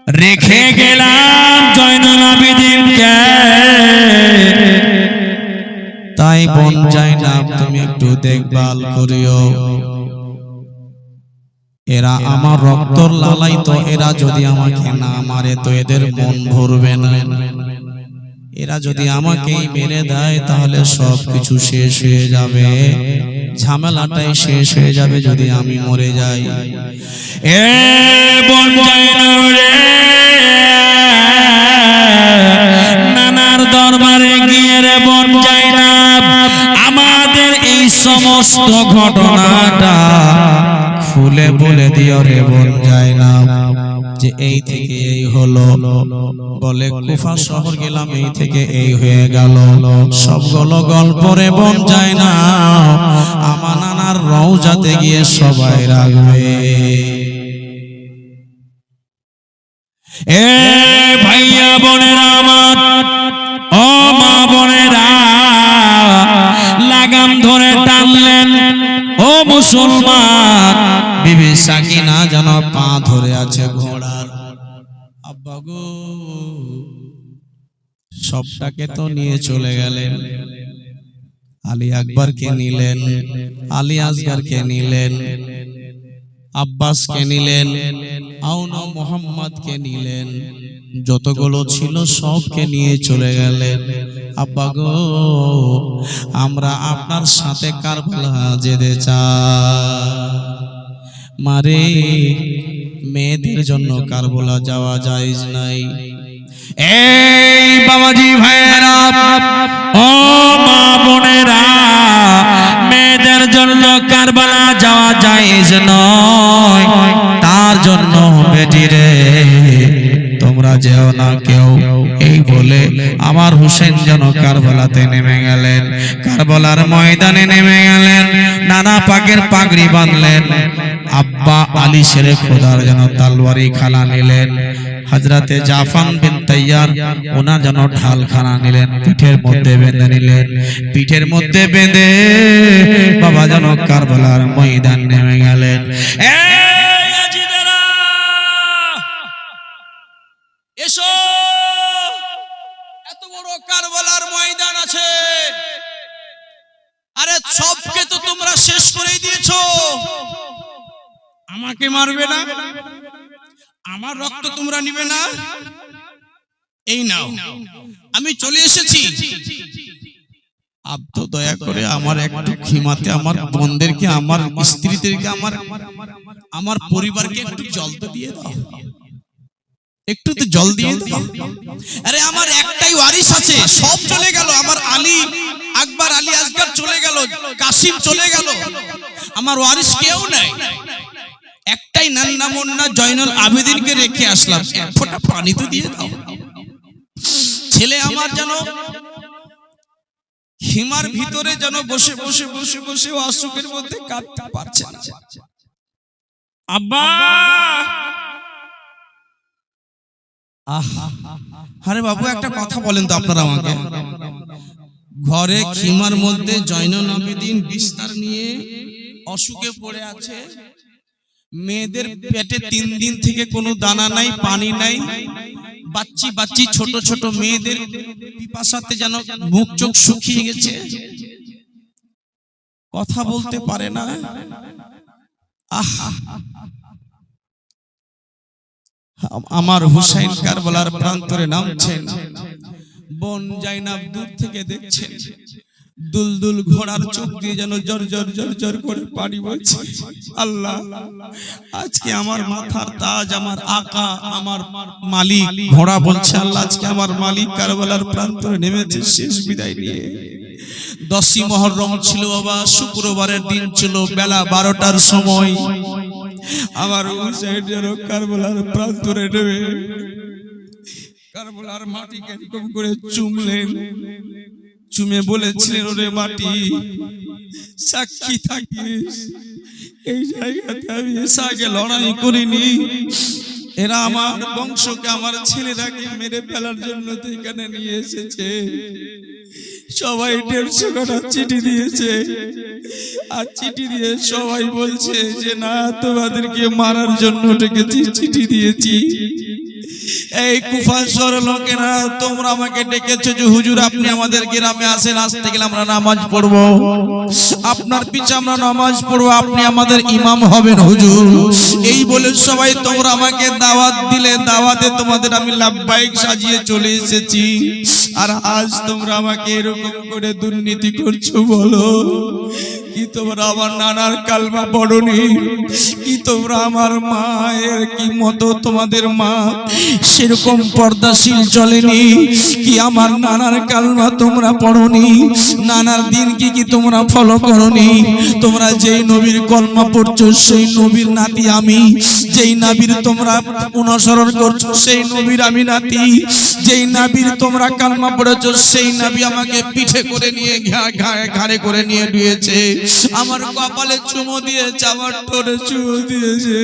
রেখে গেলাম জয়নুল আবেদিনকে। তাই বোন জাইনাব তুমি একটু দেখভাল করিও। এরা আমার রক্তর লালাই, তো এরা যদি আমাকে না মারে তো এদের মন ভরবে না। এরা যদি আমাকেই মেরে দেয় তাহলে সবকিছু শেষ হয়ে যাবে, ঝামেলাটাই শেষ হয়ে যাবে যদি আমি মরে যাই। এ বোন জাইনাব রে, নানার দরবারে গিয়ে রে বোন জাইনাব আমাদের এই সমস্ত ঘটনাটা খুলে বলে দিও রে বোন জাইনাব, যে এই থেকে এই হলো। বলে কুফা শহর গেলাম, এই থেকে এই হয়ে গেল। সবগুলো গল্প রে বোন জাইনাব আমার নানার রওজাতে গিয়ে সবাই রাখবে। এ ভাইয়া বোনেরা আমার, ও মা বোনেরা, লাগাম ধরে টানলেন। ও মুসলমান, বিবি সাকিনা যেন পা ধরে আছে ঘোড়ার। আব্বা গো, সবটাকে তো নিয়ে চলে গেলেন। আলী আকবরকে নিলেন, আলী আসগরকে নিলেন, আব্বাসকে নিলেন, আউনা মোহাম্মদকে নিলেন, যতগুলো ছিল সবকে নিয়ে চলে গেলেন। আব্বা গো, আমরা আপনার সাথে কারবালা যেতে চাই। মারে, মেয়েদের জন্য কারবালা যাওয়া জায়েজ নাই। এই বাবাজি ভাইয়েরা, ও মা বোনেরা, মেয়েদের জন্য কারবালা যাওয়া জায়েজ নয়। তার জন্য বেটিরে তোমরা যেও না কেউ। এই বলে আমার হুসেন যেন কারবালাতে নেমে গেলেন, কারবালার ময়দানে নেমে গেলেন। নানা পাকের পাগড়ি বাঁধলেন। আব্বা আলী শেরে খোদার যেন তলোয়ারি খানা নিলেন। হযরতে জাফর বিন তাইয়ার ওনার যেন ঢালখানা নিলেন, পিঠের মধ্যে বেঁধে নিলেন। পিঠের মধ্যে বেঁধে বাবা যেন কারবালার ময়দান নেমে গেলেন। এসো, এত বড় কারবালার ময়দান আছে, আরে সবকে তো তোমরা শেষ করে দিয়েছো, আমাকে মারবে না? আমার রক্ত তোমরা নিবে না? এই নাও, আমি চলে এসেছি। আপ তো দয়া করে আমার একটু খিমাতে আমার বোনদেরকে, আমার স্ত্রীদেরকে, আমার পরিবারকে একটু জল তো দিয়ে দাও, একটু তো জল দিয়ে দাও। আরে আমার একটাই ওয়ারিস আছে, সব চলে গেল। আমার আলী আকবর, আলী আসগর চলে গেল, কাসিম চলে গেল, আমার ওয়ারিস কেউ নাই। একটাই নান্না মুন্না জয়নুল আবেদিনকে রেখে আসলাম, এক ফোঁটা পানি তো দিয়ে দাও। ছেলে আমার যেন হিমার ভিতরে যেন বসে বসে বসে বসে অসুখের মধ্যে কাঁদতে পারছে না। আব্বা, আরে বাবু একটা কথা বলেন তো আপনারা আমাকে। ঘরে খিমার মধ্যে জয়নুল আবেদিন বিস্তার নিয়ে অসুখে পড়ে আছে, মেয়েদের পেটে 3 দিন থেকে কোনো দানা নাই, পানি নাই, বাচ্চি বাচ্চি ছোট ছোট মেয়েদের পিপাসাতে যেন মুখ চোখ শুকিয়ে গেছে, কথা বলতে পারে না। আমার হুসাইন কারবালার প্রান্তরে নামছেন, বোন জাইনাব দূর থেকে দেখছেন। দুলদুল ঘোড়ার চোখ দিয়ে যেন জর জর জর জর করে পানি বইছে। আল্লাহ, আজকে আমার মাথার তাজ, আমার আকা, আমার মালিক ঘোড়া বলছে আল্লাহ আজকে আমার মালিক কারবালার প্রান্তরে নেমেছে শেষ বিদায় নিয়ে। 10ই মুহররম ছিল বাবা, শুক্রবারের দিন ছিল, বেলা 12টার সময় আমার হুসাইন যেন কারবালার প্রান্তরে নেমে কারবালার মাটিকে এরকম করে চুমলেন, চুমে বলেছিলেন, ওরে মাটি সাক্ষী থাকিস, এই জায়গাতে আমি এসে আগে লড়াই করিনি, এরা আমার বংশকে, আমার ছেলেরাকে মেরে ফেলার জন্য তো এখানে নিয়ে এসেছে। সবাই 150 টাকা চিঠি দিয়েছে, আর চিঠি দিয়ে সবাই বলছে যে না, তোমাদেরকে মারার জন্য ডেকেছি, চিঠি দিয়েছি। এই কুফার লোকেরা তোমরা আমাকে ডেকেছো যে হুজুর আপনি আমাদের গ্রামে আসেন, আসতে গেলে আমরা নামাজ পড়বো, আপনার পিছে আমরা নামাজ পড়বো, আপনি আমাদের ইমাম হবেন হুজুর। এই বলে সবাই তোমরা আমাকে দাওয়াত দিলে, দাওয়াতে তোমাদের আমি লাব্বাইক সাজিয়ে চলে এসেছি। আর আজ তোমরা আমাকে এরকম করে দুর্নীতি করছো। বলো কি তোমরা আমার নানার কালমা পড়নি? কি তোমরা আমার মায়ের কি মতো তোমাদের মা সেরকম পর্দাশীল চলেনি? কি আমার নানার কালমা তোমরা পড়নি? নানার দিন কি তোমরা ফলো করনি? তোমরা যেই নবীর কলমা পড়ছো সেই নবীর নাতি আমি, যেই নবীর তোমরা অনুসরণ করছো সেই নবীর আমি নাতি, যেই নবীর তোমরা কালমা পড়েছো সেই নবী আমাকে পিঠে করে নিয়ে ঘাড়ে করে নিয়ে ডুয়েছে, আমার কপালে চুমো দিয়েছে, আমার ঠোঁটে চুমো দিয়েছে।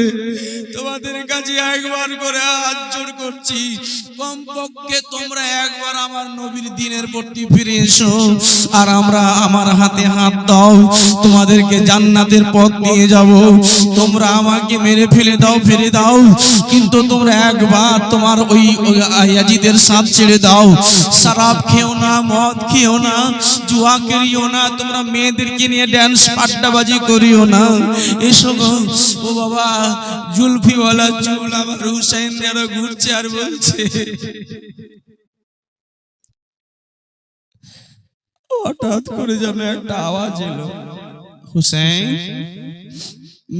তোমাদের কাছে একবার করে হাত জোড় করছি, কমপক্ষে তোমরা একবার আমার নবীর দ্বীনের প্রতি ফিরে এসো, আর আমরা আমার হাতে হাত দাও, তোমাদেরকে জান্নাতের পথ নিয়ে যাব। তোমরা আমাকে মেরে ফেলে দাও, ফিরে দাও, কিন্তু তোমরা একবার তোমার ওই ইয়াজিদের সাথ ছেড়ে দাও। শরাব খেও না, মদ খেও না, জুয়া খেলিও না, তোমরা মেয়েদেরকে নিয়ে ড্যান্স পাড্ডাবাজি করিও না। এসো গো। ও বাবা, জুলফিওয়ালা চুল আমার হুসাইন যেন ঘুরছে আর বলছে। হঠাৎ করে যেন একটা আওয়াজ এলো, হুসাইন।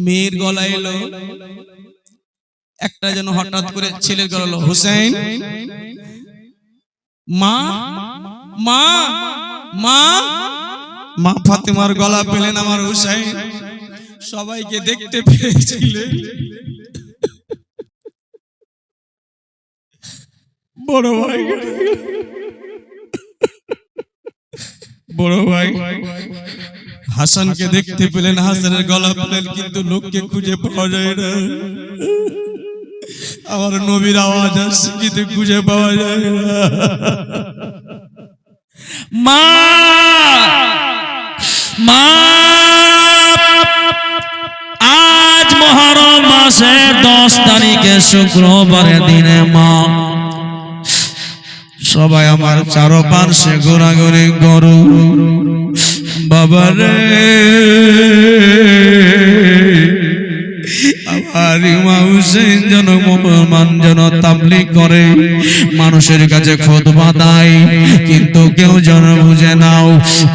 মেয়ের গলায় এলো, একটা যেন হঠাৎ করে ছেলের গলা এলো, হুসাইন। মা মা মা মা ফাতেমার গলা পেলেন আমার হুসাইন। সবাইকে দেখতে পেয়েছিলেন। বড় ভাই হাসানকে দেখতে পেলেন, হাসানের গলা পেলেন, কিন্তু লোককে খুঁজে পাওয়া যায় না। আমার নবীর আওয়াজ আসছে কিন্তু খুঁজে পাওয়া যায় না। মা মা আজ মুহররম মাসের 10 তারিখে শুক্রবারের দিনে মা সবাই আমার চারপাশে ঘোরাঘুরি করু। বাবারে আমার ইমাম হুসেন যেন মুসলমান যেন তাবলীগ করে, মানুষের কাছে খুতবা দেয়, কিন্তু কেউ যেন বুঝে নাও।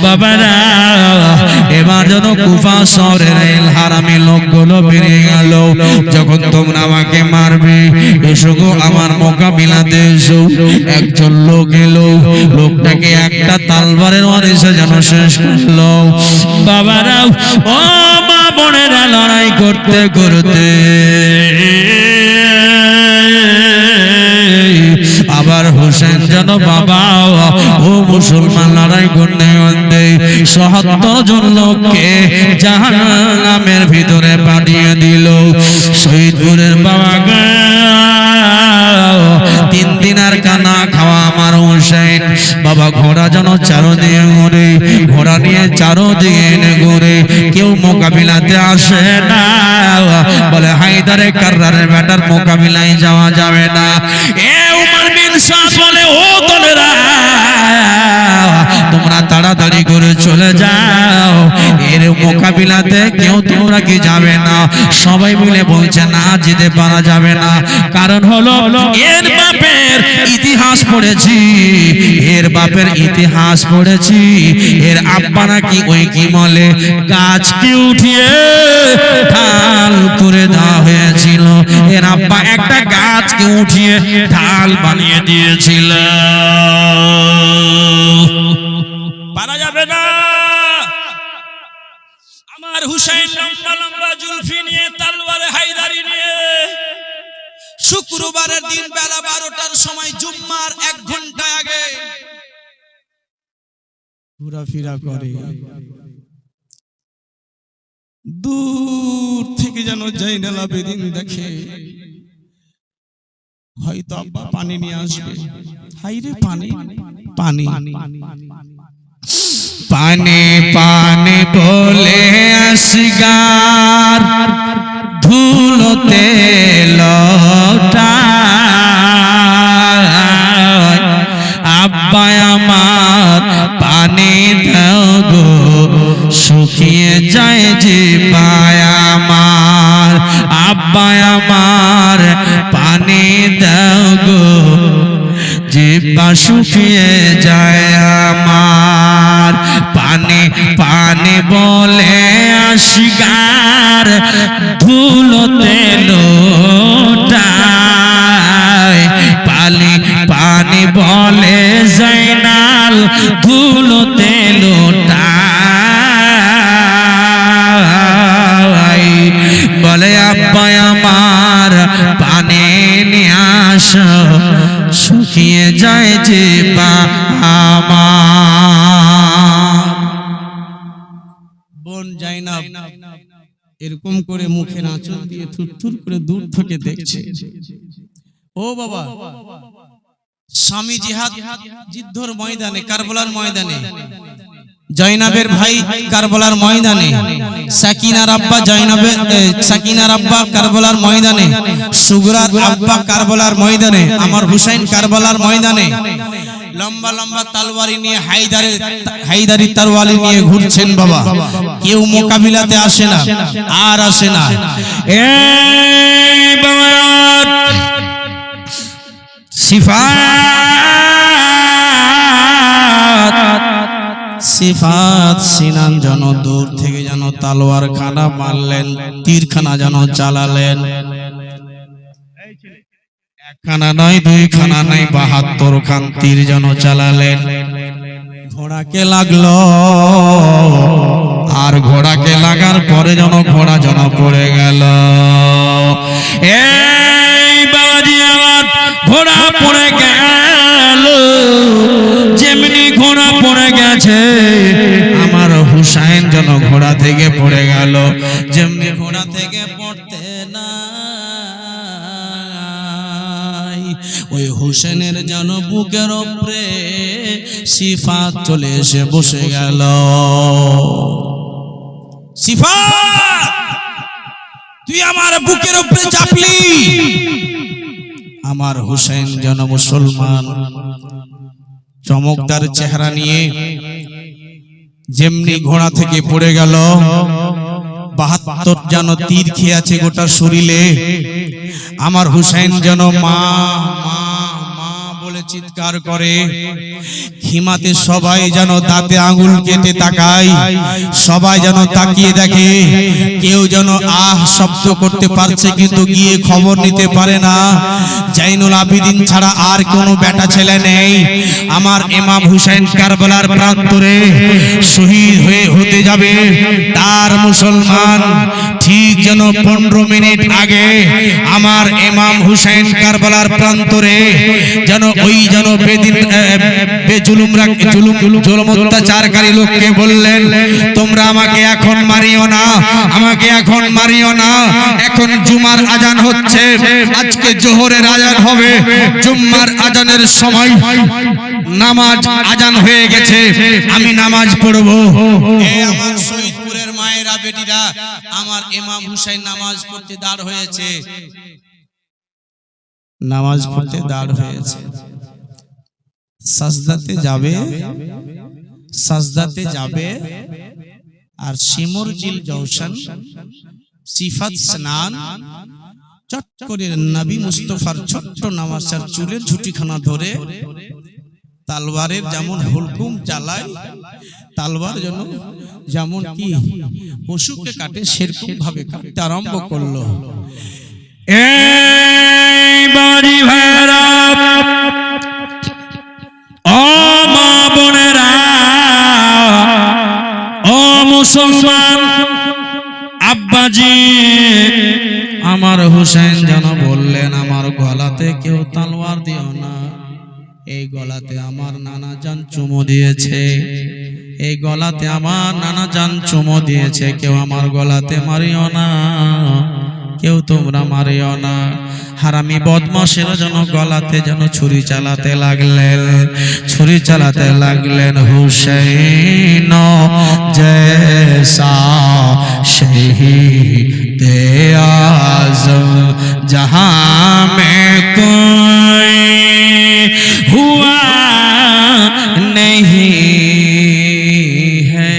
বাবারা এবার যেন কুফা শহরের এই হারামি লোকগুলো বেরিয়ে গেল। যখন তোমরা আমাকে মারবে, এসো গো আমার মোকাবিলাতে এসো। একজন লোক এলো, লোকটাকে একটা তালবারের ওয়ারিসে যেন শেষ করলো। বাবারা ও মা বোনেরা লড়াই করতে করতে আবার হোসেন যেন বাবা ও মুসলমান লড়াই করতে করতে ৭৭ জন লোককে জাহান্নামের ভিতরে পাঠিয়ে দিল। শহীদপুরের বাবাকে 3 দিন আর কানা খাওয়া আমার হোসেন বাবা। ঘোড়া যেন চারদিকে ঘুরে, ঘোড়া নিয়ে চারদিকে ঘুরে, কেউ মোকাবিলাতে আসে না। বলে হায়দারে কাররারের ব্যাটার মোকাবিলায় যাওয়া যাবে না। এ উমর বিন সাদ বলে ও দলেরা তোমরা তাড়াতাড়ি করে চলে যাও, এর মোকাবিলাতে কেউ তোমরা কি যাবে না। সবাই মিলে বলছে না, যেতে পারা যাবে না। কারণ হলো এর বাপের ইতিহাস পড়েছি, এর বাপের ইতিহাস পড়েছি। এর আব্বা নাকি ওই কি বলে গাছকে উঠিয়ে ঢাল করে দেওয়া হয়েছিল। এর আব্বা একটা গাছকে উঠিয়ে ঢাল বানিয়ে দিয়েছিল। পারা যাবে না। আমার হুসাইন লম্বা লম্বা জুলফি নিয়ে, তলোয়ারে হায়দারি নিয়ে, শুক্রবারের দিন বেলা 12টার সময় জুম্মার 1 ঘন্টা আগে ঘোরাফেরা করে। দূর থেকে যেন জাইনাল আবেদিন দেখে, হয়তো আব্বা পানি নিয়ে আসবে। হাইরে পানি পানি পানি পানি বলে আসগার ধুলোতে লটা জিহ্বা শুকিয়ে যায় আমার, পানে পানে বলে আশিকার ধুলোতে লোটায়, পানি পানি বলে জাইনাল ধুলোতে লোটায়, বলে আব্বা আমার পানি নিয়ে আসো, শুকিয়ে যায় জিহ্বা আমার। বোন জাইনাব এরকম করে মুখের আঁচল দিয়ে থুরথুর করে দূর থেকে দেখছে। ও বাবা, স্বামী জিহাদ যুদ্ধের ময়দানে, কারবালার ময়দানে, জাইনাবের ভাই কারবালার ময়দানে, সাকিনার আব্বা সাকিনার আব্বা কারবালার ময়দানে, সুগরার আব্বা কারবালার ময়দানে, আমার হুসাইন কারবালার ময়দানে লম্বা লম্বা তরবারি নিয়ে হায়দারি তরবারি নিয়ে ঘুরছেন বাবা। কেউ মোকাবিলাতে আসে না, আর আসে না। এই বাবা সিফাত সিনান যেন দূর থেকে যেন তলোয়ার খানা মারলেন, তীরখানা যেন চালালেন। একখানা নয়, দুইখানা নয়, ৭২ খান তীর যেন চালালেন। ঘোড়াকে লাগলো, আর ঘোড়াকে লাগার পরে যেন ঘোড়া যেন পড়ে গেল। এই বাবাজি আমার ঘোড়া পড়ে গেল, যেমনি ঘোড়া পড়ে গেছে আমার হুসাইন যেন ঘোড়া থেকে পড়ে গেল। যেমনি ঘোড়া থেকে পড়তে না, ওই হুসেনের যেন বুকের উপরে সিফাত চলে এসে বসে গেল। সিফাত, তুই আমার বুকের উপরে চাপলি। আমার হুসেন যেন মুসলমান চমকদার চেহারা নিয়ে যেমনি ঘোড়া থেকে পড়ে গেল, ৭২ যেন তীর খেয়ে আছে গোটা শরীরে। আমার হুসাইন যেন মা মা মা বলে চিৎকার করে। খিমাতে সবাই যেন দাঁতে আঙুল কেটে তাকায়, সবাই যেন তাকিয়ে দেখে। কেউ যেন আহ শব্দ করতে পারছে, কিন্তু গিয়ে খবর নিতে পারে না। জাইনুল আবিদিন ছাড়া আর কোনো বেটা ছেলে নেই। আমার ইমাম হুসাইন কারবালার প্রান্তরে শহীদ হয়ে হতে যাবে। তার মুসলমান ঠিক যেন 15 মিনিট আগে আমার ইমাম হুসাইন কারবালার প্রান্তরে যেন ওই যেন জুলুম অত্যাচারকারী লোককে বললেন, তোমরা আমাকে এখন মারিও না, আমাকে এখন মারিও না। এখন জুমার আজান হচ্ছে, আজকে জোহরের আজান হবে, জুম্মার আজানের সময় নামাজ আজান হয়ে গেছে, আমি নামাজ পড়বো। আমার শহীদপুরের মায়েরা বেটিরা, আমার ইমাম হুসাইন নামাজ পড়তে দাঁড় হয়েছে, নামাজ পড়তে দাঁড় হয়েছে। সাজদাতে যাবে, সাজদাতে যাবে, আর শিমুর জিল জওশন সিফাত স্নান চট করে নবী মুস্তাফার ছোট্ট নামাজের চুলের ঝুটিখানা ধরে তলোয়ারের যেমন হুলকুম চালায়, তলোয়ার যেমন কি পশুকে কাটে সেরকম ভাবে কাটতে আরম্ভ করলো। এই বাড়ি ভাইরা, ও মা বোনেরা, ও মুসলমান আব্বাজি, আমার হুসাইন যেন বললেন, আমার গলাতে কেউ তলোয়ার দিও না। এই গলাতে আমার নানা জান চুমো দিয়েছে, এই গলাতে আমার নানা জান চুমো দিয়েছে, কেউ আমার গলাতে মারিও না, কেউ তোমরা মারিও না। হারামি বদমাশেরা যেন গলাতে যেন ছুরি চালাতে লাগলেন, ছুরি চালাতে লাগলেন। হুসैन जैसा शहीद आज़म जहां में कोई हुआ नहीं है,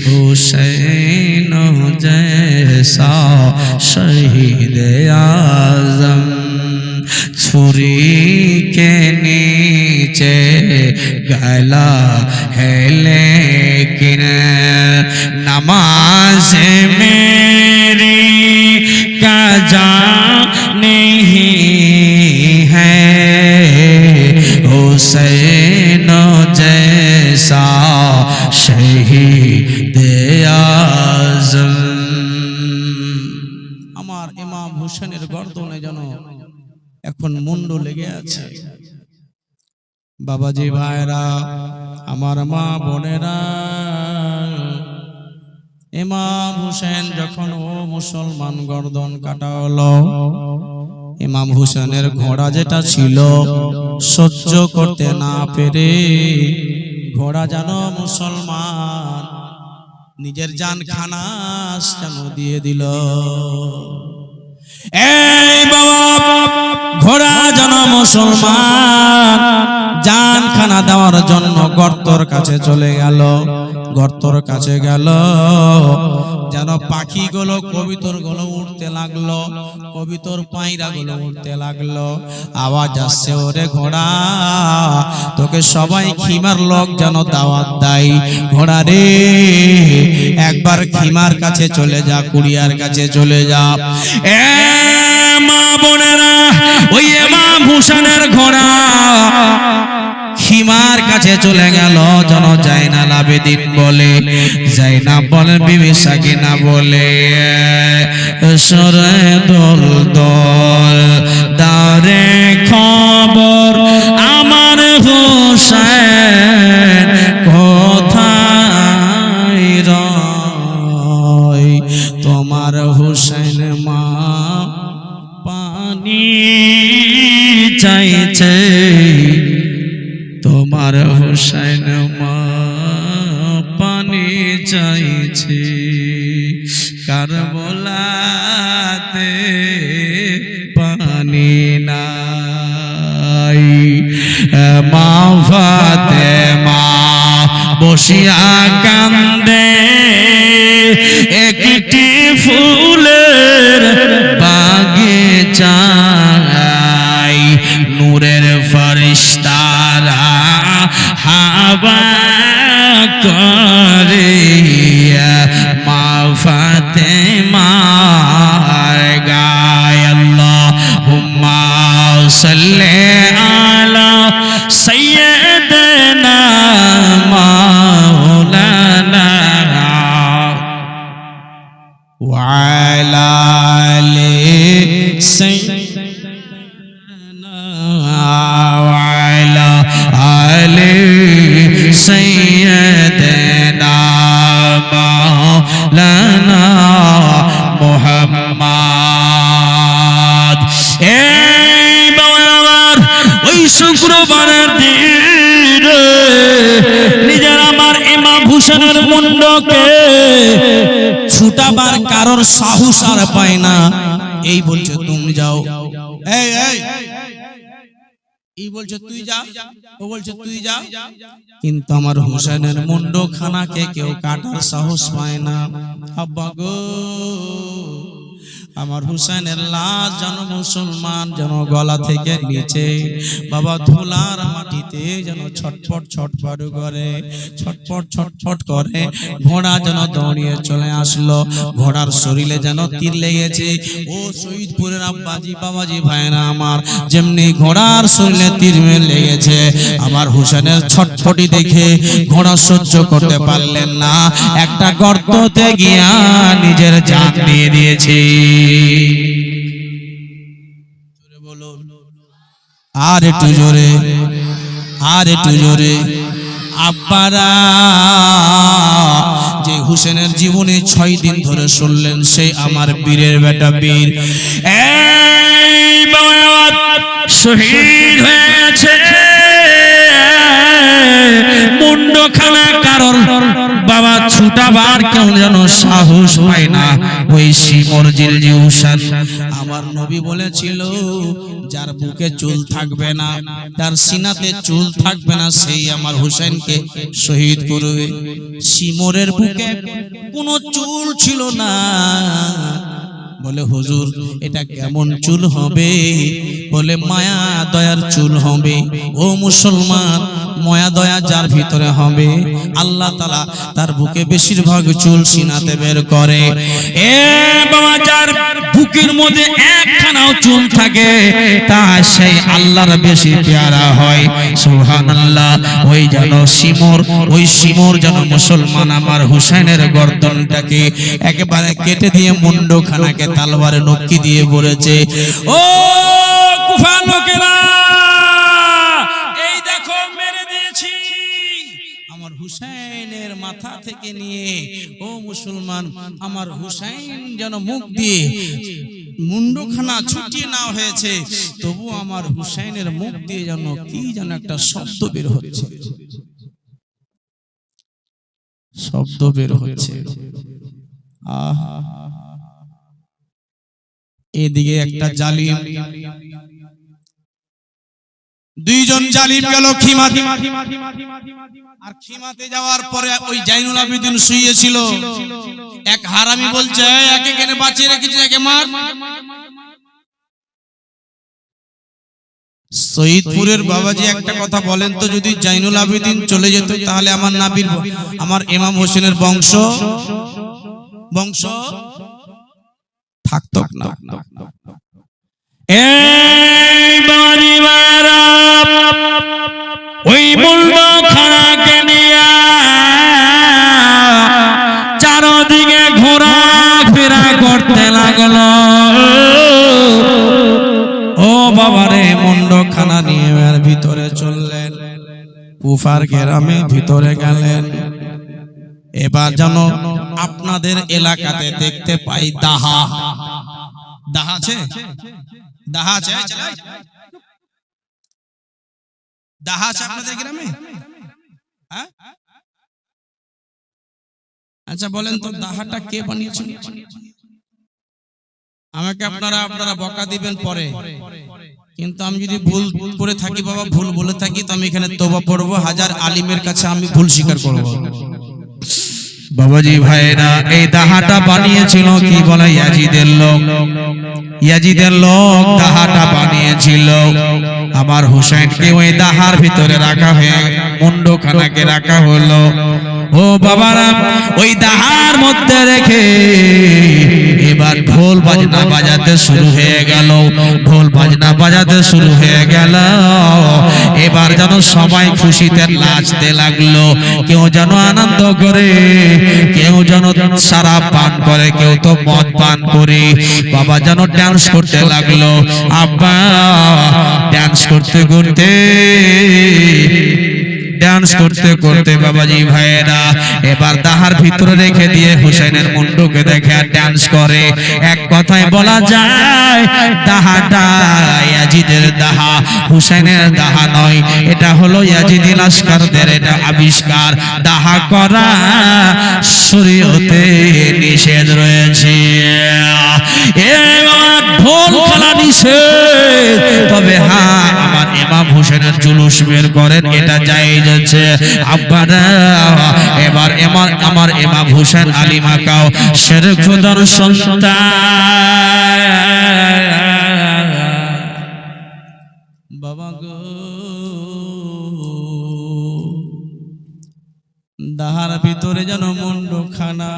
हुसैन जैसा शहीद आज़म। छुरी के नीचे गला है लेकिन नमाज मेरी कजा नहीं है हुसैन जैसा शहीद आज़म। আমার ইমাম হোসেনের গর্দনে যেন এখন মুন্ড লেগে আছে। বাবাজি ভাইরা, আমার মা বোনেরা, ইমাম হোসেন যখন ও মুসলমান গর্দন কাটা হলো, ইমাম হোসেনের ঘোড়া যেটা ছিল সহ্য করতে না পেরে ঘোড়া যেন মুসলমান নিজের জান খানাস যেন দিয়ে দিল। এই বাবা, ঘোড়া যেন মুসলমান জান খানা দেওয়ার জন্য গর্তর কাছে চলে গেল। গর্তর কাছে গেল, যেন পাখিগুলো কবিতরগুলো উঠতে লাগলো, কবিতর পায়রাগুলো উঠতে লাগলো। আওয়াজ আসছে, ওরে ঘোড়া, তোকে সবাই খিমার লোক যেন দাওয়াত দেয়। ঘোড়া রে, একবার খিমার কাছে চলে যা, কুড়িয়ার কাছে চলে যা। এ মা বোনেরা, ওই ইমাম হোসেনের ঘোড়া খিমার কাছে চলে গেল। যেন জাইনাল আবেদিন বলে, জাইনাব বলে, বিবি সাকিনা বলে, সরে দোল দোল দারে খবর আমার হোসেন কোথায় রয়। তোমার হোসেন মা পানি চাইছে, তোমার হোসেন মা পানি চাইছে। কারবালাতে পানি নাই। মা ফাতেমা বসিয়া কান্দে একটি ফুলের বাগিচায়। নূরের ফরিস্তারা হাওয়া করে মা ফাতেমার গায়। আল্লাহুম্মা সাল্লি আলা সাইয়্যিদিনা মাওলানা ওয়া আলা আলি সাইয়্যিদিনা ওয়া আলা আলি সাইয়্যিদিনা মাওলানা মুহাম্মদ। এই বাবার, ওই শুক্রবারের দিন নিজের আমার ইমাম হোসেনের মুন্ডকে ছুটাবার কারোর সাহস আর পায় না। এই বলছে তুমি যাও, এই এই এই বলছে তুই যা, ও বলছে তুই যা, কিন্তু আমার হোসেনের মুন্ড খানাকে কেউ কাটার সাহস পায় না। আব্বা গো, আমার হোসেনের লাশ যেন মুসলমান যেন গলা থেকে নিচে বাবা ধুলার মাটিতে যেন ছটফট ছটফট করে, ছটফট ছটফট করে। ঘোড়া যেন দৌড়িয়ে চলে আসলো, ঘোড়ার শরীরে যেন তীর লেগেছে। ও শহীদপুরের আব্বাজি বাবাজি ভাইরা আমার, যেমনি ঘোড়ার শরীরে তীর লেগেছে, আমার হোসেনের ছটফটি দেখে ঘোড়া সহ্য করতে পারলেন না, একটা গর্ততে গিয়া নিজের জান দিয়ে দিয়েছে। আর একটু জোরে, আর একটু জোরে। আব্বারা যে হোসেনের জীবনে 6 দিন ধরে শুনলেন, সেই আমার বীরের বেটা বীর এই বাবা শহীদ হয়েছে। মুন্ডখানা কারণ বাবা ছুটাবার কেউ যেন সাহস পায় না। ওই শিমরজির যে হুসান, আমার নবী বলেছিল, যার বুকে চুল থাকবে না, তার সিনাতে চুল থাকবে না, সেই আমার হুসেনকে শহীদ করবে। শিমরের বুকে কোনো চুল ছিল না, বলে হুজুর এটা কেমন চুল হবে? বলে মায়া দয়ার চুল হবে। ও মুসলমান, মায়া দয়া যার ভিতরে হবে আল্লাহ তাআলা তার বুকে বেশিরভাগ চুল সিনাতে বের করে। এ বাবা, যার বুকের মধ্যে একখানাও চুল থাকে তা সেই আল্লাহর বেশি পেয়ারা হয়। সুবহানাল্লাহ। ওই যেন শিমুর যেন মুসলমান আমার হুসাইনের গর্দনটাকে একেবারে কেটে দিয়ে মুন্ডখানাকে তলোয়ারে নক্কি দিয়ে বলেছে, ও কুফার লোকেরা, এই দেখো মেরে দিয়েছি আমার হুসাইনের মাথা থেকে নিয়ে। ও মুসলমান, আমার হুসাইন যেন মুখ দিয়ে মুন্ডখানা ছুটিয়ে নেওয়া হয়েছে, তবু আমার হুসাইনের মুখ দিয়ে যেন কি যেন একটা শব্দ বের হচ্ছে, শব্দ বের হচ্ছে। আহা, এদিকে একটা জালিম, দুইজন জালিম গেল খিমাতে। আর খিমাতে যাওয়ার পরে ওই জাইনুল আবেদিন শুয়েছিল। এক হারামি বলছে, একে কেন বাঁচিয়ে রেখেছিস, একে মার। শহীদপুরের বাবাজি একটা কথা বলেন তো, যদি জাইনুল আবেদিন চলে যেত তাহলে আমার নাবির, আমার ইমাম হোসেনের বংশ থাকতো না। এই বাড়ি মারা ওই মুন্ডখানাকে নিয়ে চারদিকে ঘোরাফেরা করতে লাগলো। ও বাবারে, মুন্ডখানা নিয়ে এর ভিতরে চললেন, কুফার গ্রামে ভিতরে গেলেন। এবার যেন আপনাদের এলাকাতে দেখতে পাই দাহা। দাহা আছে? দাহা আছে? দাহা আছে আপনাদের গ্রামে? হ্যাঁ, আচ্ছা বলেন তো, দাহাটা কে বানিয়েছেন? আমাকে আপনারা বকা দিবেন পরে, কিন্তু আমি যদি ভুল করে থাকি বাবা, ভুল বলে থাকি, তো আমি এখানে তওবা পড়বো, হাজার আলিমের কাছে আমি ভুল স্বীকার করব। বাবাজি ভাইরা, এই দাহাটা বানিয়েছিল কি বলে ইয়াজিদের লোক দাহাটা বানিয়েছিল। আমার হুসাইনকে ওই দাহার ভিতরে রাখা হয়ে মুন্ডখানাকে রাখা হলো। ও বাবারা, ওই দাহার মধ্যে রেখে এবার ঢোল বাজনা বাজাতে শুরু হয়ে গেল। ঢোল বাজনা বাজাতে শুরু হয়ে গেল। এবার যেন সবাই খুশিতে নাচতে লাগলো। কেউ যেন আনন্দ করে, কেউ যেন শরাব পান করে, কেউ তো মদ পান করে। বাবা যেন ডান্স করতে লাগলো। আব্বা ডান্স করতে করতে বাবাজি ভাইয়েরা এবার দাহার ভিতরে রেখে দিয়ে হুসাইনের মুন্ডকে দেখে আর ডান্স করে। এক কথায় বলা যায় দাহাটা ইয়াজিদের দাহা, হুসাইনের দাহা নয়। এটা হলো ইয়াজিদি লস্করদের এটা আবিষ্কার। দাহা করা শরীয়তে নিষেধ রয়েছে। ঢোল খেলা নিষেধ, তবে হ্যাঁ আমার ইমাম হোসেনের জুলুস বের করেন, এটা জায়েজ আছে। আব্বারা, এবার আমার ইমাম হোসেন আলী মাকাও শেরে খোদার সন্তান। বাবা গো, দাহার ভিতরে যেন মুন্ডখানা,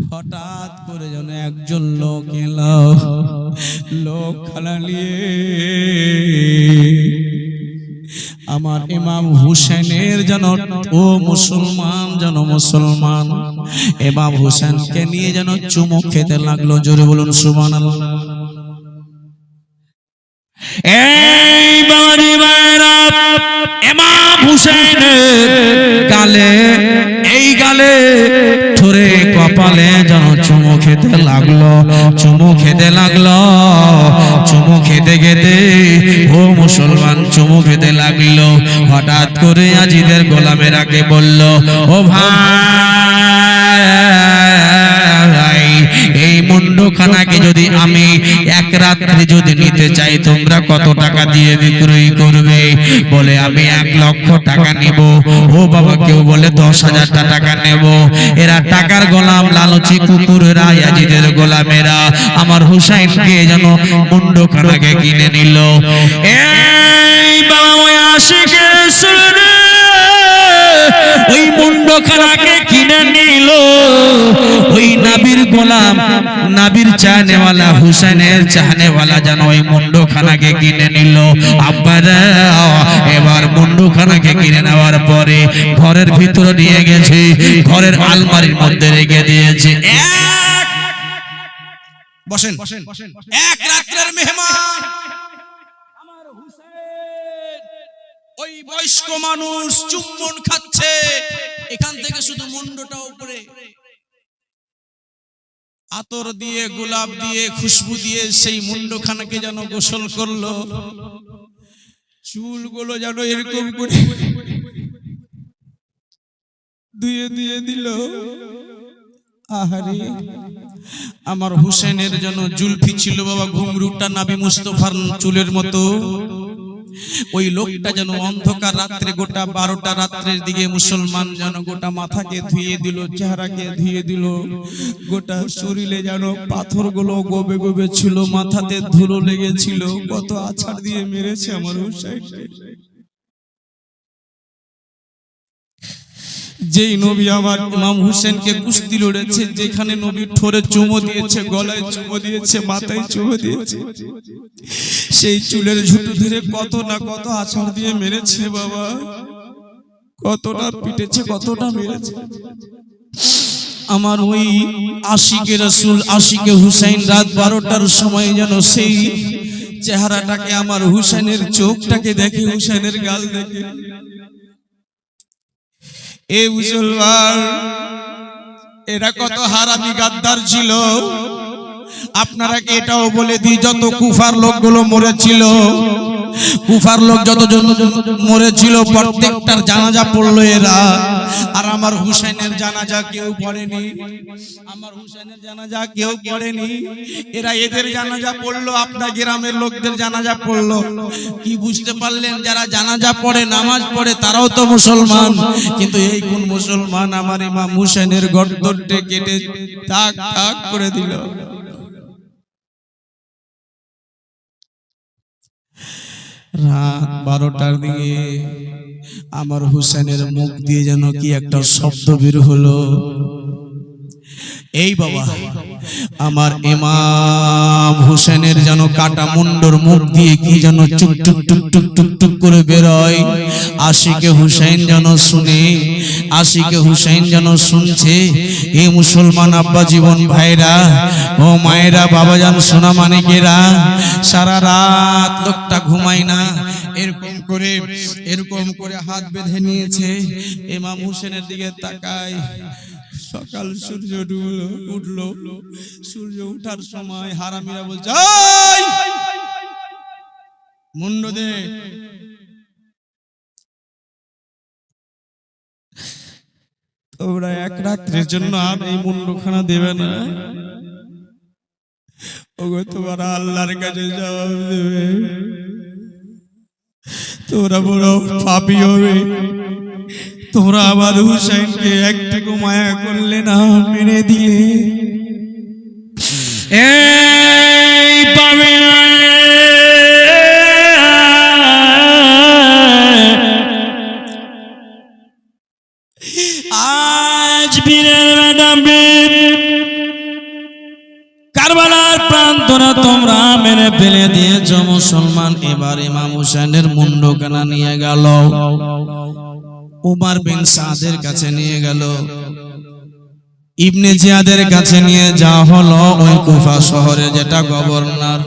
হঠাৎ করে যেন একজন লোক এলো। লোকখানা নিয়ে আমার ইমাম হুসেনের যেন মুসলমান ইমাম হুসেনকে নিয়ে যেন চুমু খেতে লাগলো। জোরে বলুন সুবহানাল্লাহ। এই বাড়ি বাইরা ইমাম হুসেনের গালে, এই গালে ধরে কপালে যেন চুমু খেতে লাগলো। চুমু খেতে খেতে ও মুসলমান চুমু খেতে লাগলো। হঠাৎ করে আজিদের গোলামেরাকে বলল, ও ভাই, এই মুন্ডখানাকে যদি আমি এক রাত্রি যদি নিতে নিতে চাই, তোমরা কত টাকা দিয়ে বিক্রয় করবে? বলে আমি 1 লক্ষ টাকা নেব। ও বাবা, কেউ বলে 10,000 টাকা নেব। এরা টাকার গোলাম, লালচি কুকুরেরা, ইয়াজিদের গোলামেরা আমার হুসাইনকে যেন মুন্ডখানাকে কিনে নিল। এই বাবা, ওই আশিকের রাসূল ওই মুন্ডখানাকে কিনে নিল। ওই নবীর গোলাম, নবীর চাহনেওয়ালা, হুসেনের চাহনেওয়ালা যেন ওই মুন্ডখানাকে কিনে নিল। আব্বারা, এবার মুন্ডখানাকে কিনে নেওয়ার পরে ঘরের ভিতরে নিয়ে গেছে, ঘরের আলমারির মধ্যে রেখে দিয়েছে। বসেন, এক রাত্রের মেহমান আমার হুসেন, ওই বয়স্ক মানুষ চুম্বন খাচ্ছে, এখান থেকে শুধু মুন্ডটা উপরে, আতর দিয়ে, গোলাপ দিয়ে, খুশবু দিয়ে সেই মুন্ডখানাকে যেন গোসল করলো। চুলগুলো যেন এরকম করে ধুয়ে ধুয়ে দিল। আহারে, আমার হুসেনের যেন জুলফি ছিল বাবা, ঘুংরুটা নবী মুস্তাফার চুলের মতো। ওই লোকটা যেন অন্ধকার রাত্রে, গোটা 12টা রাত্রের দিকে মুসলমান যেন গোটা মাথাকে ধুয়ে দিল, চেহারাকে ধুয়ে দিল, গোটা শরীরে যেন পাথরগুলো গোবে গোবে ছিল, মাথাতে ধুলো লেগেছিল। কত আছাড় দিয়ে মেরেছে আমার হুসাইনকে। যেই নবী আমার ইমাম হুসেনকে কুস্তি লড়েছে, যেখানে নবী ঠোরে চুমো দিয়েছে, গলায় চুমো দিয়েছে, মাথায় চুমো দিয়েছে, সেই চুলের ঝুঁটো ধরে কত না কত আছাড় দিয়ে মেরেছে বাবা, কতটা পিটেছে, কতটা মেরেছে। আমার ওই আশিকে রাসূল, আশিকে হুসাইন রাত 12টার সময় যেন সেই চেহারাটাকে, আমার হুসেনের চোখটাকে দেখে, হুসেনের গাল দেখে। এ মুসলমান, এরা কত হারামি গাদ্দার ছিল। আপনারা কি এটাও বলে দিই, যত কুফার লোকগুলো মরেছিল, কুফার লোক যতজন মরেছিল প্রত্যেকটার জানাজা পড়লো এরা, আর আমার হুসেনের জানাজা কেউ পড়েনি। আমার হুসেনের জানাজা কেউ পড়েনি, এরা এদের জানাজা পড়লো, আপনার গ্রামের লোকদের জানাজা পড়লো। কি বুঝতে পারলেন? যারা জানাজা পড়ে, নামাজ পড়ে, তারাও তো মুসলমান, কিন্তু এই কোন মুসলমান আমার ইমাম হুসেনের গর্দনটা কেটে দাগ দাগ করে দিল। রাত 12টার দিকে আমার হুসেনের মুখ দিয়ে যেন কি একটা শব্দ বের হলো। এই বাবা, আমার ইমাম হুসেনের যেন কাটা মুন্ডর মুখ দিয়ে কি যেন টুক টুক টুক টুক টুক টুক করে বেরোয়। আশিকে হুসেন যেন শুনে, আশিকে হুসেন যেন শুনছে। এই মুসলমান আব্বা জীবন ভাইরা, ও মায়েরা, বাবাজান, সোনা মানিকেরা, সারা রাত লোকটা ঘুমায় না, এরকম করে হাত বেঁধে নিয়েছে। ইমাম হুসেনের দিকে তাকায়। সকাল সূর্য উঠলো, সূর্য উঠার সময় হারামিরা বলছে, মুন্ড দে। তোমরা এক রাত্রের জন্য আর এই মুন্ডখানা দেবে না? ওগো, তোমরা আল্লাহর কাছে জবাব দেবে। তোমরা বড় পাপী হবে। তোমরা আমার হুসাইনকে একটুকু মায়া করলে না, মেরে দিলে। এই পাবে আজ বীরের ম্যাডাম কারবালার প্রান্তরে তোমরা মেরে ফেলে দিয়েছ মুসলমান। এবার ইমাম হুসেনের মুন্ডখানা নিয়ে গেল, উমর বিন সাদের কাছে নিয়ে গেল, ইবনে জিয়াদের কাছে নিয়ে যাওয়া হলো। ওই কুফা শহরে, যেটা গভর্নর।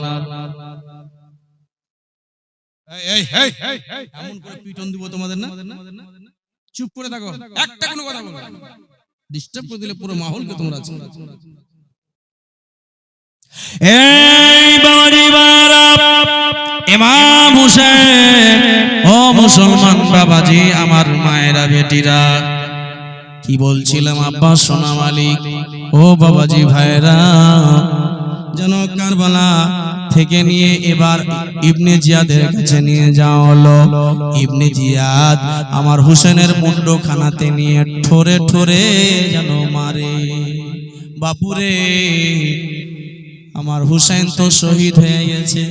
এমন করে পিটন দিব তোমাদের না, চুপ করে থাকো, একটা কোনো কথা বলো, ডিস্টার্ব করে দিলে পুরো মাহৌলকে তোমরা। এই বাবাজি বারা, ইমাম হুসেন, ও মুসলমান বাবাজি, আমার মায়েরা, বেটিরা, কি বলছিলাম আব্বা, সোনা মালিক, ও বাবাজি ভাইরা, যেন কারবালা থেকে নিয়ে এবার ইবনে জিয়াদের কাছে নিয়ে যাওয়া হলো। ইবনে জিয়াদ আমার হুসেনের মুন্ডখানাতে নিয়ে ঠোরে ঠোরে যেন মারে। বাপুরে, আমার হুসেন তো শহীদ হয়ে গেছে,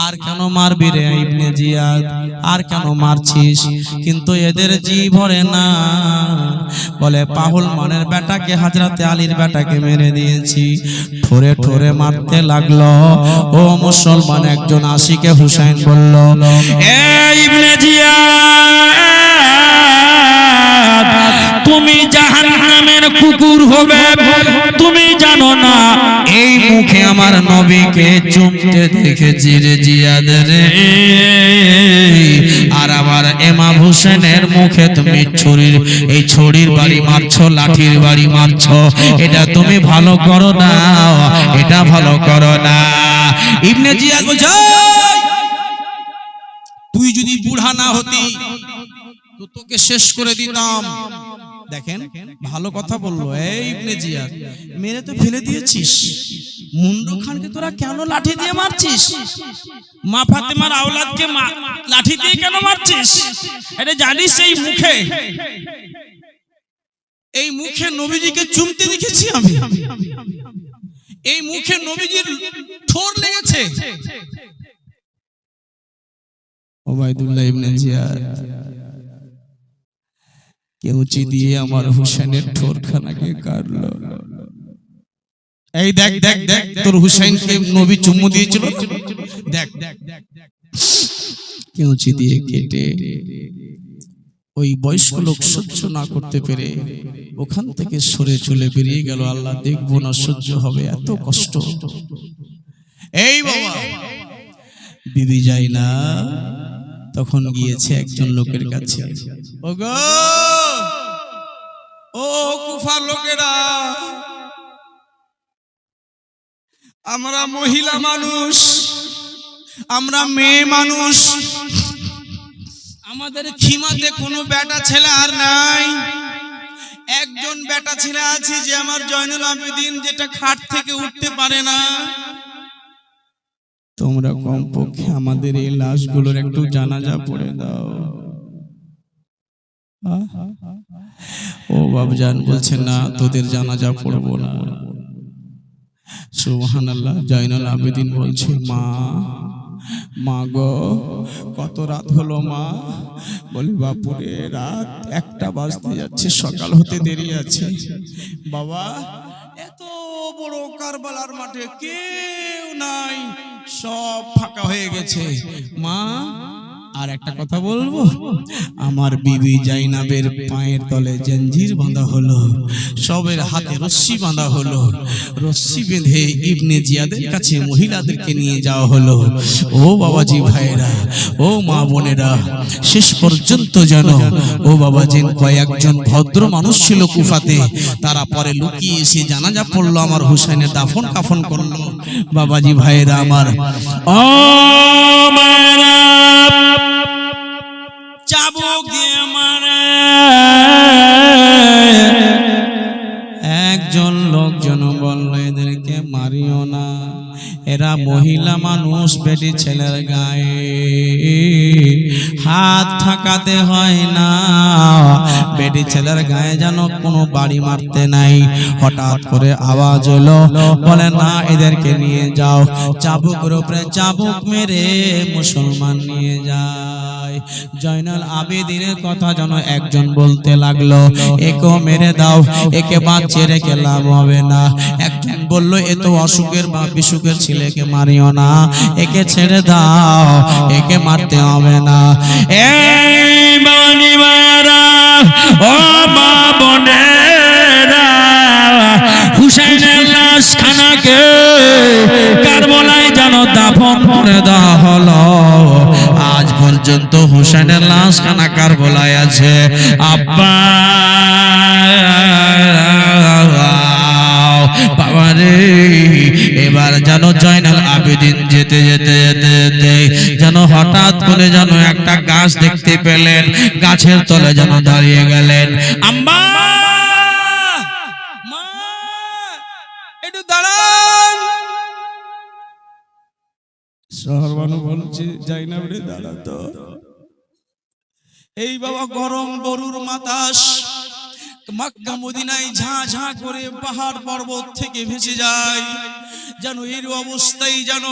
আর কেন মারবি রে ইবনে জিয়াদ, আর কেন মারছিস? কিন্তু এদের জি ভরে না, বলে পাহুল মানের বেটাকে, হযরতে আলীর বেটাকে মেরে দিয়েছি। ঠোরে ঠোরে মারতে লাগলো। ও মুসলমান, একজন আশিকে হুসেন বলল, এ ইবনে জিয়াদ, তুমি জাহান্নামের কুকুর হবে, তুমি জানো না এই মুখে আমার নবীকে চুমতে দেখেছি রে জিয়াদ রে, আর আমার ইমাম হোসেনের মুখে তুমি ছুরির বাড়ি মারছো, লাঠির বাড়ি মারছো, এটা তুমি ভালো করো না, এটা ভালো করো না। ইবনে জিয়াদ বলছে, তুই যদি বুড়া না হতি তো তোকে শেষ করে দিতাম। দেখেন ভালো কথা বললো, এই ইবনে জিয়াদ, মেরে তো ফেলে দিয়েছিস, মুন্ডু খানকে তোরা কেন লাঠি দিয়ে মারছিস? মা ফাতেমার আওলাদকে লাঠি দিয়ে কেন মারছিস? এটা জানিস এই মুখে নবীজিকে চুমতে দেখেছি আমি, এই মুখে নবীজির ঠোঁট লেগেছে। ওবাইদুল্লাহ ইবনে জিয়াদ কেউচি দিয়ে আমার হুসেনের ঠোরখানাকে কাটলো। এই দেখ দেখ দেখ, তোর হুসেনকে নবী চুম্মু দিয়েছিল, দেখ কেউচি দিয়ে কেটে। ওই বয়স্ক লোক সহ্য না করতে পেরে ওখান থেকে সরে চলে বেরিয়ে গেল। আল্লাহ দেখবো না, সহ্য হবে এত কষ্ট। এই বাবা, বিবি যায় না, তখন গিয়েছে একজন লোকের কাছে, ওগো ও কুফার লোকেরা, আমরা মহিলা মানুষ, আমরা মেয়ে মানুষ, আমাদের খিমাতে কোনো বেটা ছেলে আর নাই। একজন বেটা ছেলে আছে যে আমার জয়নুল আবেদিন, যেটা খাট থেকে উঠতে পারে না। তোমরা কমপক্ষে আমাদের এই লাশগুলোর একটু জানাজা পড়ে দাও। ও বাবজান বলছে, না তোদের জানাজা পড়বো না। সুবহানাল্লাহ। জয়নুল আবেদিন বলছে, মা গো, কত রাত হলো মা? বলি বাপুরে, রাত 1টা বাজতে যাচ্ছে, সকাল হতে দেরি আছে। বাবা, এত বড় কারবালার মাঠে কেউ নাই, সব ফাঁকা হয়ে গেছে। মা, আর একটা কথা বলবো, আমার বিবি জাইনাবের পায়ের তলে জঞ্জির বাঁধা হলো, সবের হাতে রশ্মি বাঁধা হলো, রশ্মি বেঁধে ইবনে জিয়াদের কাছে মহিলাদেরকে নিয়ে যাওয়া হলো। ও বাবাজি ভাইরা, ও মা বোনেরা, শেষ পর্যন্ত যেন ও বাবাজি কয়েকজন ভদ্র মানুষ ছিল কুফাতে, তারা পরে লুকিয়ে এসে জানাজা পড়লো, আমার হুসাইনের দাফন কাফন করলো। বাবাজি ভাইরা আমার, ও মায়েরা, চাবুক দিয়ে মারে। একজন লোকজন বলল, এদেরকে মারিও না, এরা মহিলা মানুষ, বেটি ছেলের গায়ে হাত ঠাকাতে হয় না, বেটি ছেলের গায়ে যেন কোনো বাড়ি মারতে নাই। হঠাৎ করে আওয়াজ এলো, বলে না, এদেরকে নিয়ে যাও, চাবুকের উপরে চাবুক মেরে মুসলমান নিয়ে যায়। জয়নুল আবেদিনের কথা যেন একজন বলতে লাগলো, একে মেরে দাও, একে বাঁচিয়ে রেখে লাভ হবে না। একজন বলল, এ তো অসুখের বা বিসুখের ছেলেকে মারিও না, একে ছেড়ে দাও, একে মারতে হবে না। এই বানি মায়েরা, ও মা বোনেরা, হুসাইনের লাশ খানাকে কারবালায় যেন দাফন করে দেওয়া হলো। আজ পর্যন্ত হুসাইনের লাশ খানা কারবালায় আছে। আব্বা বাবারে, এবার যেন জয়নুল আবেদিন যেতে যেতে যেতে যেতে যেন হঠাৎ করে যেন একটা গাছ দেখতে পেলেন, গাছের তলে যেন দাঁড়িয়ে গেলেন। আম্মা, মা, একটু দাঁড়ান। শহরবানু বলছে জাইনাব রে দাঁড়া তো। এই বাবা গরম গরুর মাতাস মক্কা মদিনায় ঝাঁ ঝাঁ করে পাহাড় পর্বত থেকে ভেসে যায়, যেন এর অবস্থায় যেন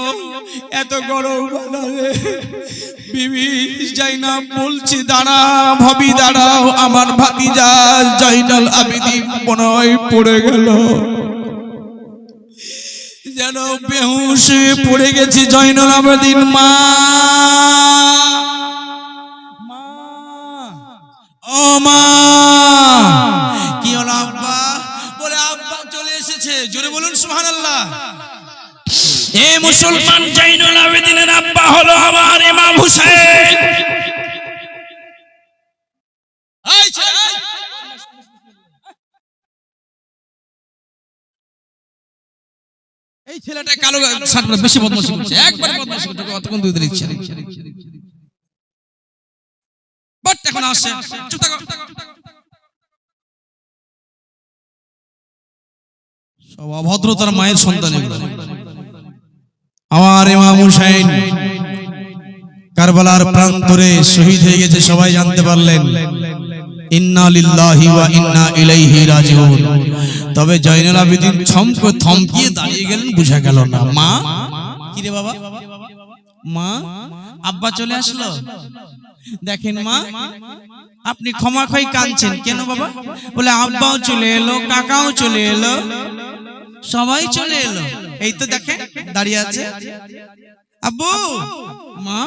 এত গরম বানারে। বিবি জাইনাব বলছে দাঁড়া ভাবি দাঁড়াও, আমার ভাতিজা জয়নাল আবেদিন মনে হয় পড়ে গেল, যেন বেহুশ হয়ে পড়ে গেছে জয়নাল আবেদিন। মা ও মা, কি হলো আব্বা? বলে আব্বা চলে এসেছে। জোরে বলুন সুবহানাল্লাহ। এ মুসলমান, জয়নুল আবেদিনের আব্বা হলো আমার ইমাম হুসাইন। এই ছেলেটা কালো শার্ট পরে বেশি বদমাশি করছে, একবার বদমাশি করছে, অতক্ষণ দুধ দিচ্ছে। বাট এখন আসে, চুপ থাকো। সব অভদ্রতার মায়ের সন্তান এগুলো। আমার ইমাম হুসাইন কারবালার প্রান্তরে শহীদ হয়ে গেছে, সবাই জানতে পারলেন। ইন্না লিল্লাহি ওয়া ইন্না ইলাইহি রাজিউন। তবে জয়নুল আবেদিন থমকিয়ে দাঁড়িয়ে গেলেন, বুঝা গেল না। মা কি রে বাবা? মা, আব্বা চলে আসলো। দেখেন মা, আপনি ক্ষমা খই কাঁদছেন কেন বাবা? বলে আব্বাও চলে এলো, কাকাও চলে এলো, সবাই চলে এলো, এই তো দেখেন দাঁড়িয়ে আছে আব্বু। মা,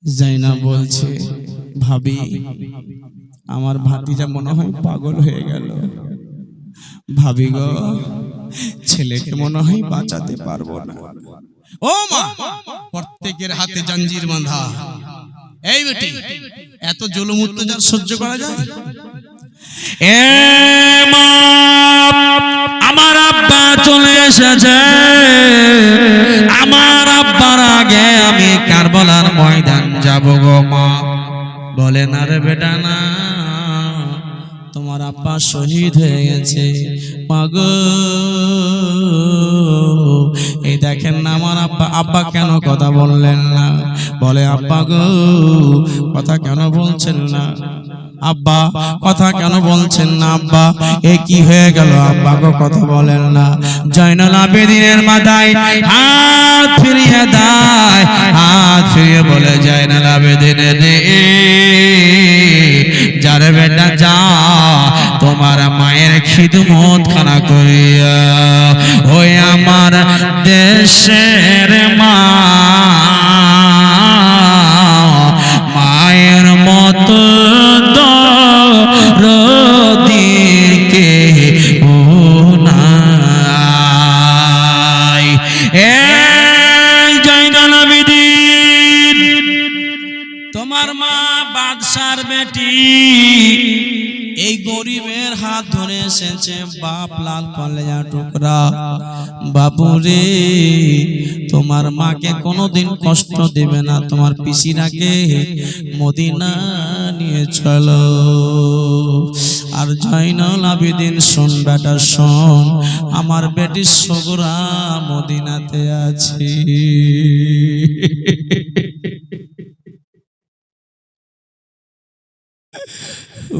জাইনাব বলছে ভাবি আমার ভাতিজা মনে হয় পাগল হয়ে গেল। ভাবি গো, ছেলেকে মনে হয় বাঁচাতে পারবো না। ও মা, প্রত্যেকের হাতে জাঞ্জির বাঁধা। এই বেটি, এত জুলুম অত্যাচার সহ্য করা যায়? এ মা, আমার আব্বা চলে এসেছে, আমার আব্বার আগে আমি কারবালার ময়দান যাব গো মা। বলে না রে বেটা না, তোমার আব্বা শহীদ হয়ে গেছে মাগো। এই দেখেন না আমার আব্বা। আব্বা কেন কথা বললেন না? বলে আব্বা গো, কথা কেন বলছেন না? আব্বা কথা কেন বলছেন না? আব্বা এ কি হয়ে গেল? আব্বা গো কথা বলেন না। জয়নুল আবেদিনের মাথায় হাত ফিরিয়ে দেয়, হাত ফিরিয়ে বলে জয়নুল আবেদিন রে, যারে বেটা যা তোমার মায়ের খিদমত খানা করিয়া ওই আমার দেশের মা, মায়ের মতো দরদিকে ও নাই। এই জয়নুল আবেদিন, তোমার মা বাদশার বেটি, এই গরিবের হাত ধরে এসেছে বাপ লাল কলেজা টুকরা। বাবুরে, তোমার মাকে কোনোদিন কষ্ট দেবে না, তোমার পিসিরাকে মদিনা নিয়ে চলো। আর জয়নুল আবেদিন শোন বেটা শোন, আমার বেটি সগরা মদিনাতে আছে।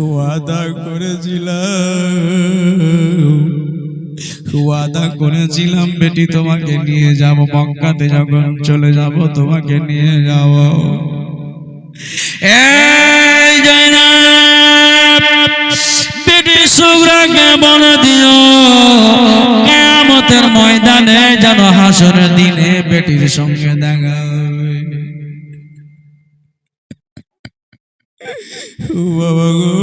ওয়াদা করেছিলাম বেটি তোমাকে নিয়ে যাব, মক্কাতে যখন চলে যাব তোমাকে নিয়ে যাব। এই জয়নাব, বেটি সুগরাকে বলে দিও কিয়ামতের ময়দানে যেন হাসরের দিনে বেটির সঙ্গে দেখা হবে। বাবা গো,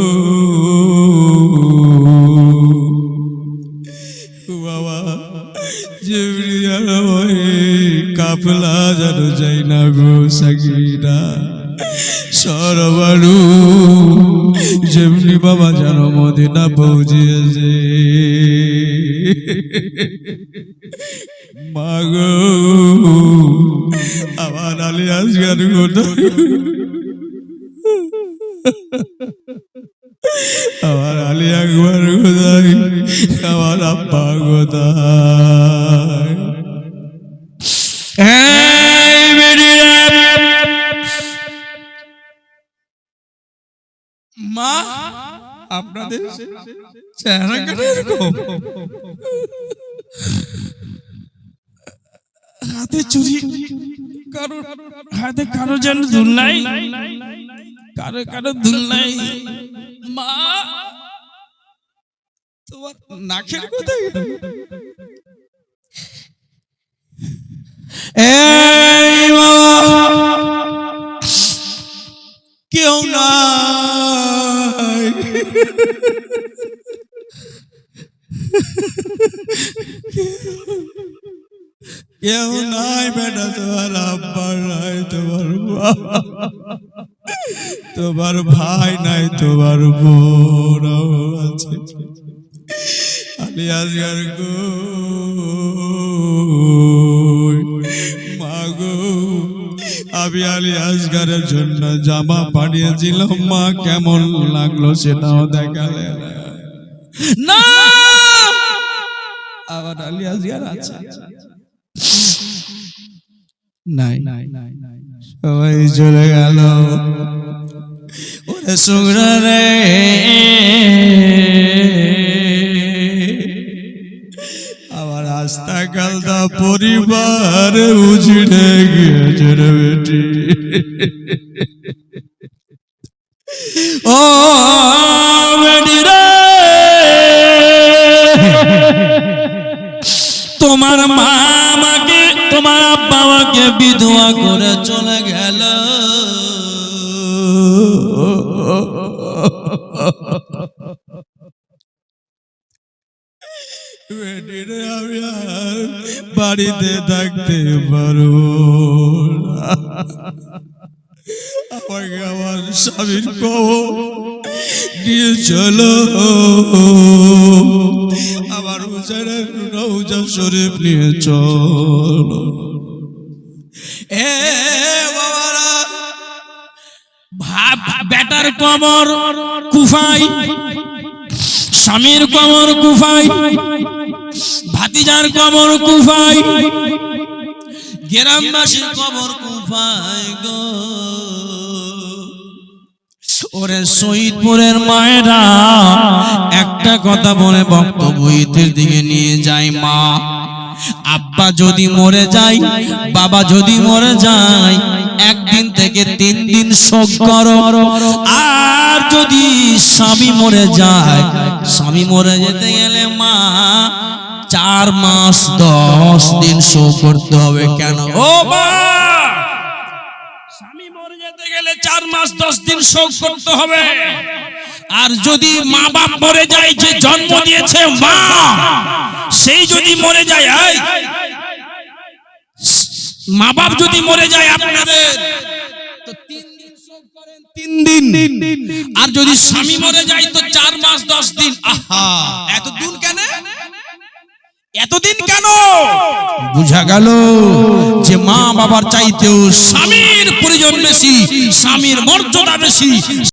বাবা কাফলা যেন যাই না গো সাকিরা সরবারু, যেমনি বাবা যেন মদিনা পৌঁছিয়েছে। মা গো, আমার আলী আসগার কথা আমার আলী আকবর কোথায়, আমার আব্বা কোথায়? এই বেরিয়ে মা, আপনাদের চেহারা কেন এরকম? হাতে চুরি, কারো হাতে কারো যেন দুল নাই, কারো কারো দুল নাই। মা, তোমার নাকের কোথায়? এই বাবা, কেউ নাই, কেউ নাই বেটা, তোমার আব্বা নাই, তোমার তোমার ভাই নাই, তোমার বোন আছে। আলী আসগর গো, মা গো, আমি আলী আসগরের জন্য জামা পাঠিয়েছিলাম, মা কেমন লাগলো সেটাও দেখালে না। আবার আলী আসগর আছে নাই, সবাই চলে গেল। ওরে সুগরা রে, আমার আস্তা কালদা পরিবার উজড়ে গিয়েছে রে বেটি। ও বেটি রে, তোমার মা আমাকে, তোমার আব্বা আমাকে বিধবা করে চলে গেল। বেটিরে আমি আর বাড়িতে থাকতে পারবো না, আমাকে আমার স্বামীর কবর নিয়ে চলো, আমার হুজুরের রওজা শরীফ নিয়ে চলো। এ বাবারা, বেটার কবর কুফাই, স্বামীর কবর কুফাই, ভাতিজার কবর কুফাই, গ্রামবাসীর কবর কুফাই গো। ওরে শহীদপুরের মায়েরা একটা কথা বলে বক্তব্য ইতির দিকে নিয়ে যায়। মা, আব্বা যদি মরে যায়, বাবা যদি মরে যায়, 1 দিন থেকে 3 দিন শোক করো। আর যদি স্বামী মরে যায়, স্বামী মরে যেতে গেলে মা 4 মাস 10 দিন শোক করতে হবে। কেন? ও মা, স্বামী মরে যেতে গেলে 4 মাস 10 দিন শোক করতে হবে। আর যদি মা বাপ মরে যায়, যে জন্ম দিয়েছে মা, সেই যদি মরে যায়, মা বাপ যদি মরে যায় আপনাদের, তো 3 দিন শোক করেন, 3 দিন। আর যদি স্বামী মরে যায় তো 4 মাস 10 দিন। আহা, এতদিন কেন? এতদিন কেন? বুঝা গেল যে মা বাবার চাইতেও স্বামীর প্রয়োজন বেশি, স্বামীর মর্যাদা বেশি।